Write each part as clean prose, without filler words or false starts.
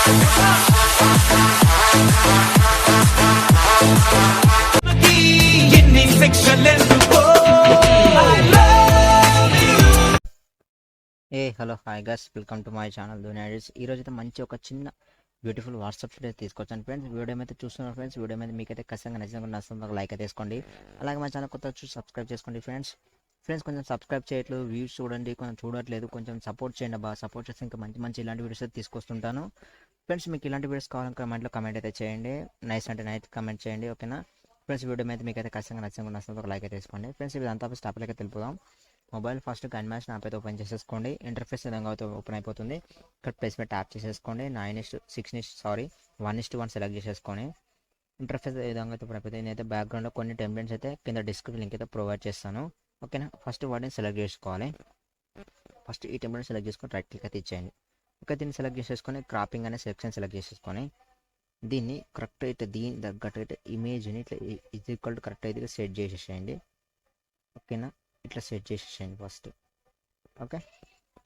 Hello hi guys, welcome to my channel Dhoni. ఈ రోజు అయితే మంచి ఒక చిన్న బ్యూటిఫుల్ వాట్సాప్ అయితే తీసుకొచ్చాను ఫ్రెండ్స్. వీడియో అయితే చూస్తున్నారు ఫ్రెండ్స్. వీడియో మీద మీకైతే ఖచ్చితంగా నచ్చిన లైక్ అయితే వేసుకోండి. అలాగే మా ఛానల్ కొత్త చూసి సబ్స్క్రైబ్ చేసుకోండి ఫ్రెండ్స్. కొంచెం సబ్స్క్రైబ్ చేయట్లేదు, వ్యూస్ చూడండి, కొంచెం చూడట్లేదు, కొంచెం సపోర్ట్ చేయండి. బాగా సపోర్ట్ చేస్తే ఇంకా మంచి ఇలాంటి వీడియోస్ అయితే తీసుకొస్తుంటాను ఫ్రెండ్స్. మీకు ఇలాంటి వీడియోస్ కావాలని కమెంట్లో కమెంట్ అయితే చేయండి. నైస్ అంటే నైస్ కమెంట్ చేయండి, ఓకేనా ఫ్రెండ్స్. వీడియో మీద మీకైతే ఖచ్చితంగా నచ్చిన లైక్ అయితే వేసుకోండి ఫ్రెండ్స్. ఇదంతా టాపిక్ అయితే తెలుపుదాం. మొబైల్ ఫస్ట్ Kinemaster యాప్ అయితే ఓపెన్ చేసేసుకోండి. ఇంటర్ఫేస్ విధంగా అయితే ఓపెన్ అయిపోతుంది. ఇక్కడ ప్లేస్మెంట్ ట్యాప్ చేసేసుకోండి. 1:1 సెలెక్ట్ చేసేసుకొని ఇంటర్ఫేస్ విధంగా అయితే ఓపెన్ అయిపోతుంది. నేనైతే బ్యాక్గ్రౌండ్లో కొన్ని టెంప్లెట్స్ అయితే కింద డిస్క్రిప్షన్ లింక్ అయితే ప్రొవైడ్ చేస్తాను, ఓకేనా. ఫస్ట్ వాటిని సెలెక్ట్ చేసుకోవాలి. ఫస్ట్ ఈ టెంప్లెట్ సెలెక్ట్ చేసుకొని రైట్ క్లిక్ అయితే ఇచ్చేయండి. ఓకే, దీన్ని సెలెక్ట్ చేసేసుకొని క్రాపింగ్ అనే సెక్షన్ సెలెక్ట్ చేసేసుకొని దీన్ని కరెక్ట్ అయితే దీని తగ్గట్టు అయితే ఇమేజ్ని ఇట్లా ఈక్వల్ టు కరెక్ట్ అయితే సెట్ చేసేసేయండి, ఓకేనా. ఇట్లా సెట్ చేసేసేయండి ఫస్ట్, ఓకే.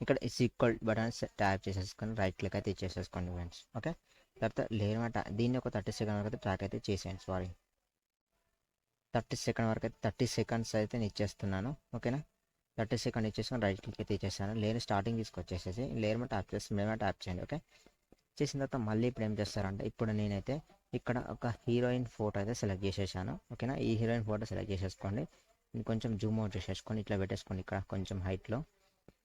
ఇక్కడ ఈక్వల్ బటన్ ట్యాప్ చేసేసుకొని రైట్ క్లిక్ అయితే ఇచ్చేసేసుకోండి ఫ్రెండ్స్, ఓకే. తర్వాత లేయర్ మాట దీన్ని ఒక 30 సెకండ్ వరకు అయితే ట్రాక్ అయితే చేసేయండి. 30 సెకండ్ వరకు అయితే 30 సెకండ్స్ అయితే నేను ఇచ్చేస్తున్నాను, ఓకేనా. 30 సెకండ్ ఇచ్చేసుకొని రైట్ క్లిక్ అయితే ఇచ్చేస్తాను. లేయర్ స్టార్టింగ్ తీసుకొచ్చేసేసి లేయర్ మాట ట్యాప్ చేసి మీద ట్యాప్ చేయండి, ఓకే. చేసిన తర్వాత మళ్ళీ ఇప్పుడు ఏం చేస్తారంటే ఇప్పుడు నేనైతే ఇక్కడ ఒక హీరోయిన్ ఫోటో అయితే సెలెక్ట్ చేసేసాను, ఓకేనా. ఈ హీరోయిన్ ఫోటో సెలెక్ట్ చేసేసుకోండి. కొంచెం జూమ్ అవుట్ చేసేసుకొని ఇట్లా పెట్టేసుకోండి ఇక్కడ కొంచెం హైట్లో.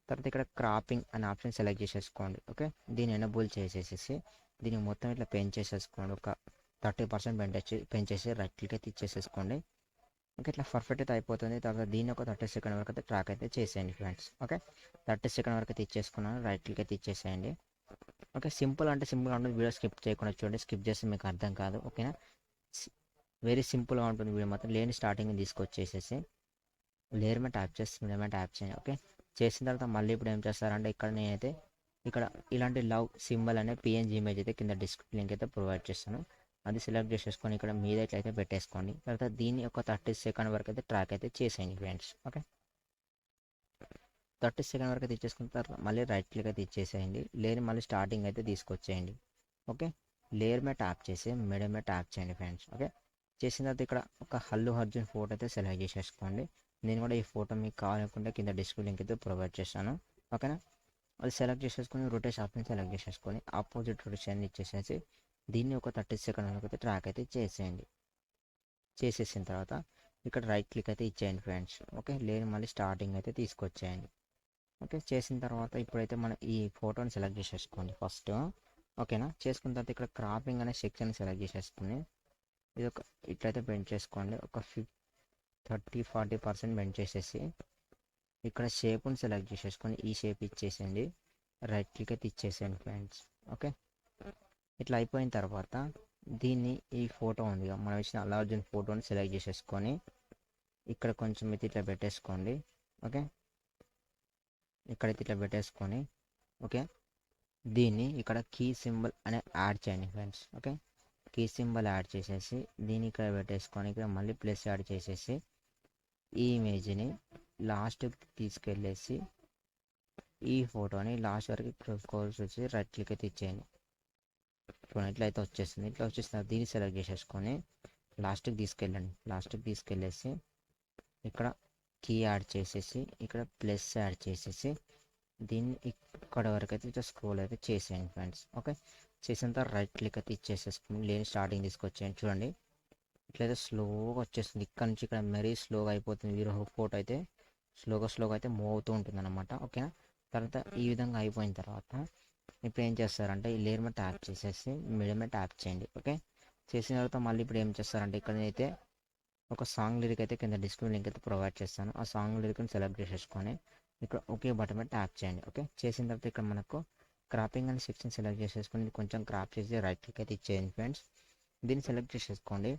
తర్వాత ఇక్కడ క్రాపింగ్ అనే ఆప్షన్ సెలెక్ట్ చేసేసుకోండి, ఓకే. దీన్ని ఎనబుల్ చేసేసి దీన్ని మొత్తం ఇట్లా పెంచేసేసుకోండి. ఒక 30% పెంచేసి రైట్ క్లిక్ అయితే ఇచ్చేసేసుకోండి, ఓకే. ఇట్లా పర్ఫెక్ట్ అయితే అయిపోతుంది. తర్వాత దీన్ని ఒక 30 సెకండ్ వరకు అయితే ట్రాక్ అయితే చేసేయండి ఫ్రెండ్స్, ఓకే. 30 సెకండ్ వరకు అయితే ఇచ్చేసుకున్నాను. రైట్ క్లిక్ అయితే ఇచ్చేసేయండి, ఓకే. సింపుల్ ఉంటుంది. వీడియో స్కిప్ చేయకుండా చూడండి, స్కిప్ చేస్తే మీకు అర్థం కాదు, ఓకేనా. వెరీ సింపుల్గా ఉంటుంది వీడియో మాత్రం. లేని స్టార్టింగ్ తీసుకొచ్చేసేసి లేయర్ మీద ట్యాప్ చేసి మీడియం మీద ట్యాప్ చేయండి, ఓకే. చేసిన తర్వాత మళ్ళీ ఇప్పుడు ఏం చేస్తారంటే ఇక్కడ నేనైతే ఇక్కడ ఇలాంటి లవ్ సింబల్ అనే పిఎన్జీ ఇమేజ్ అయితే కింద డిస్క్రిప్షన్ లింక్ అయితే ప్రొవైడ్ చేస్తాను. అది సెలెక్ట్ చేసేసుకొని ఇక్కడ మీద ఇట్లయితే పెట్టేసుకోండి. తర్వాత దీన్ని ఒక 30 సెకండ్ వరకు అయితే ట్రాక్ అయితే చేసేయండి ఫ్రెండ్స్, ఓకే. 30 సెకండ్ వరకు అయితే ఇచ్చేసుకున్న తర్వాత మళ్ళీ రైట్ క్లిక్ అయితే ఇచ్చేసేయండి. లేయర్ మళ్ళీ స్టార్టింగ్ అయితే తీసుకొచ్చేయండి, ఓకే. లేయర్ మీద ట్యాప్ చేసి మీడియం మీద ట్యాప్ చేయండి ఫ్రెండ్స్, ఓకే. చేసిన తర్వాత ఇక్కడ ఒక అల్లు అర్జున్ ఫోటో అయితే సెలెక్ట్ చేసేసుకోండి. నేను కూడా ఈ ఫోటో మీకు కావాలనుకుంటే కింద డిస్క్రిప్షన్ లింక్ అయితే ప్రొవైడ్ చేస్తాను, ఓకేనా. అది సెలెక్ట్ చేసేసుకొని రొటేషన్ ఆప్షన్ సెలెక్ట్ చేసేసుకొని ఆపోజిట్ రొటేషన్ ఇచ్చేసేసి దీన్ని ఒక 30 సెకండ్ వరకు అయితే ట్రాక్ అయితే చేసేయండి. చేసేసిన తర్వాత ఇక్కడ రైట్ క్లిక్ అయితే ఇచ్చేయండి ఫ్రెండ్స్, ఓకే. లేని మళ్ళీ స్టార్టింగ్ అయితే తీసుకొచ్చేయండి, ఓకే. చేసిన తర్వాత ఇప్పుడైతే మనం ఈ ఫోటోని సెలెక్ట్ చేసేసుకోండి ఫస్ట్, ఓకేనా. చేసుకున్న తర్వాత ఇక్కడ క్రాపింగ్ అనే సెక్షన్ సెలెక్ట్ చేసేసుకుని ఇది ఒక ఇట్లయితే బెండ్ చేసుకోండి. ఒక 30-40% బెండ్ చేసేసి ఇక్కడ షేప్ని సెలెక్ట్ చేసేసుకొని ఈ షేప్ ఇచ్చేసేయండి. రైట్ క్లిక్ అయితే ఇచ్చేసేయండి ఫ్రెండ్స్, ఓకే. ఇట్లా అయిపోయిన తర్వాత దీన్ని ఈ ఫోటో ఉంది మనం ఇచ్చిన అల్లు అర్జున్ ఫోటోని సెలెక్ట్ చేసేసుకొని ఇక్కడ కొంచెం అయితే ఇట్లా పెట్టేసుకోండి, ఓకే. ఇక్కడైతే ఇట్లా పెట్టేసుకొని, ఓకే. దీన్ని ఇక్కడ కీ సింబల్ అనే యాడ్ చేయండి friends, okay. Key symbol add చేసేసి దీన్ని ఇక్కడ పెట్టేసుకొని ఇక్కడ మళ్ళీ ప్లస్ యాడ్ చేసేసి ఈ ఇమేజ్ని లాస్ట్కి తీసుకెళ్ళేసి ఈ ఫోటోని లాస్ట్ వరకు కోర్స్ వచ్చి రైట్ క్లిక్ అయితే ఇచ్చేయండి. చూడండి ఇట్లయితే వచ్చేస్తుంది. ఇట్లా వచ్చేసిన దీన్ని సెలెక్ట్ చేసేసుకొని లాస్ట్కి తీసుకెళ్ళండి. లాస్ట్కి తీసుకెళ్ళేసి ఇక్కడ కీ యాడ్ చేసేసి ఇక్కడ ప్లస్ యాడ్ చేసేసి దీన్ని ఇక్కడ వరకు అయితే ఇట్లా స్క్రోల్ అయితే చేసేయండి ఫ్రెండ్స్, ఓకే. చేసిన తర్వాత రైట్ క్లిక్ అయితే ఇచ్చేసేసుకుని లేని స్టార్టింగ్ తీసుకొచ్చేయండి. చూడండి ఇట్లయితే స్లోగా వచ్చేస్తుంది. ఇక్కడ నుంచి ఇక్కడ మరీ స్లోగా అయిపోతుంది. వీరో ఫోటో అయితే స్లోగా అయితే మూవ్ అవుతూ ఉంటుంది అనమాట, ఓకేనా. తర్వాత ఈ విధంగా అయిపోయిన తర్వాత ఇప్పుడు ఏం చేస్తారంటే ఈ లేయర్ మీద ట్యాప్ చేసేసి మీడియం మీద ట్యాప్ చేయండి, ఓకే. చేసిన తర్వాత మళ్ళీ ఇప్పుడు ఏం చేస్తారంటే ఇక్కడ అయితే ఒక సాంగ్ లిరిక్ అయితే కింద డిస్క్రిప్షన్ లింక్ అయితే ప్రొవైడ్ చేస్తాను. ఆ సాంగ్ లిరిక్ని సెలెక్ట్ చేసేసుకొని ఇక్కడ ఓకే బటన్ మీద ట్యాప్ చేయండి, ఓకే. చేసిన తర్వాత ఇక్కడ మనకు క్రాపింగ్ అనే సెక్షన్ సెలెక్ట్ చేసేసుకొని కొంచెం క్రాప్ చేసి రైట్ క్లిక్ అయితే ఇచ్చేయండి ఫ్రెండ్స్. దీన్ని సెలెక్ట్ చేసేసుకోండి.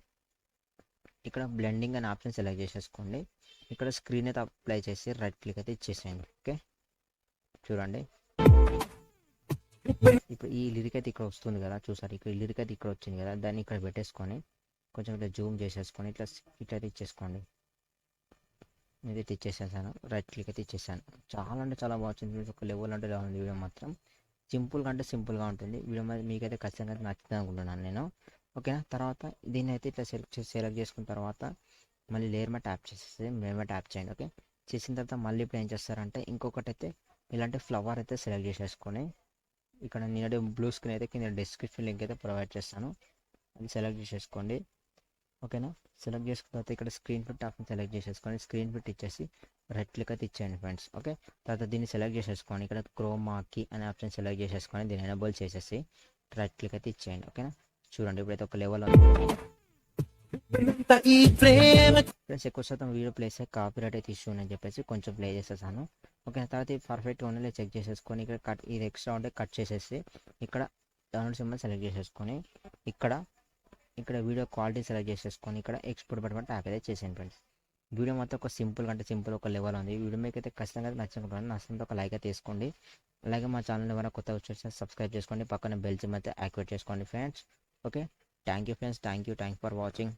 ఇక్కడ బ్లెండింగ్ అనే ఆప్షన్ సెలెక్ట్ చేసేసుకోండి. ఇక్కడ స్క్రీన్ అయితే అప్లై చేసి రైట్ క్లిక్ అయితే ఇచ్చేసేయండి, ఓకే. చూడండి ఇప్పుడు ఈ లిరిక్ అయితే ఇక్కడ వస్తుంది కదా, చూసారు ఇక్కడ ఈ లిరిక్ అయితే ఇక్కడ వచ్చింది కదా, దాన్ని ఇక్కడ పెట్టేసుకొని కొంచెం ఇట్లా జూమ్ చేసేసుకొని ఇట్లయితే ఇచ్చేసుకోండి. నేనైతే ఇచ్చేసేసాను. రైట్ క్లిక్ అయితే ఇచ్చేసాను. చాలా అంటే చాలా బాగా వచ్చింది. ఒక లెవెల్ అంటే ఉంది వీడియో మాత్రం. సింపుల్గా అంటే సింపుల్గా ఉంటుంది. వీడియో మరి మీకైతే ఖచ్చితంగా నచ్చుతుంది అనుకుంటున్నాను నేను. ఓకేనా. తర్వాత దీన్ని అయితే ఇట్లా సెలెక్ట్ చేసుకున్న తర్వాత మళ్ళీ లేయర్ మీద ట్యాప్ చేసేసి లేయర్ మీద ట్యాప్ చేయండి. ఓకే, చేసిన తర్వాత మళ్ళీ ఇప్పుడు ఏం చేస్తారంటే ఇంకొకటి అయితే ఇలాంటి ఫ్లవర్ అయితే సెలెక్ట్ చేసేసుకొని ఇక్కడ నేను బ్లూ స్క్రీన్ అయితే కింద డిస్క్రిప్షన్ లింక్ అయితే ప్రొవైడ్ చేస్తాను, అది సెలెక్ట్ చేసేసుకోండి. ఓకేనా. సెలెక్ట్ చేసుకున్న తర్వాత ఇక్కడ స్క్రీన్ ఫిట్ ఆప్షన్ సెలెక్ట్ చేసేసుకొని స్క్రీన్ ఫిట్ ఇచ్చేసి రైట్ క్లిక్ అయితే ఇచ్చేయండి ఫ్రెండ్స్. ఓకే, తర్వాత దీన్ని సెలెక్ట్ చేసేసుకొని ఇక్కడ క్రోమాకి అనే ఆప్షన్ సెలెక్ట్ చేసేసుకొని దీన్ని ఎనేబుల్ చేసేసి రైట్ క్లిక్ అయితే ఇచ్చేయండి. ఓకేనా. చూడండి ఇప్పుడైతే ఒక లెవెల్ ఫ్రెండ్స్ ఎక్కువ శాతం వీడియో ప్లేస్ కాపీరైట్ అయితే ఇష్యూ అని చెప్పేసి కొంచెం ప్లే చేసేసాను. ఓకే, తర్వాత ఇది పర్ఫెక్ట్గా ఉన్నది చెక్ చేసేసుకొని ఇక్కడ కట్ ఇది ఎక్స్ట్రా ఉంటే కట్ చేసేసి ఇక్కడ డౌన్లోడ్ సింబల్ సెలెక్ట్ చేసేసుకొని ఇక్కడ వీడియో క్వాలిటీ సెలెక్ట్ చేసేసుకొని ఇక్కడ ఎక్స్పోర్ట్ బటన్ ట్యాప్ అయితే చేసేయండి ఫ్రెండ్స్. వీడియో మొత్తం ఒక సింపుల్ అంటే సింపుల్ ఒక లెవెల్ ఉంది. వీడియో మీకు అయితే ఖచ్చితంగా నచ్చుకుంటాను. నచ్చినంత ఒక లైక్ అయితే తీసుకోండి. అలాగే మా ఛానల్ ఎవరైనా కొత్తగా వచ్చేసి సబ్స్క్రైబ్ చేసుకోండి, పక్కన బెల్ సింబల్ అయితే యాక్టివేట్ చేసుకోండి friends. Okay, thank you friends, thank you for watching.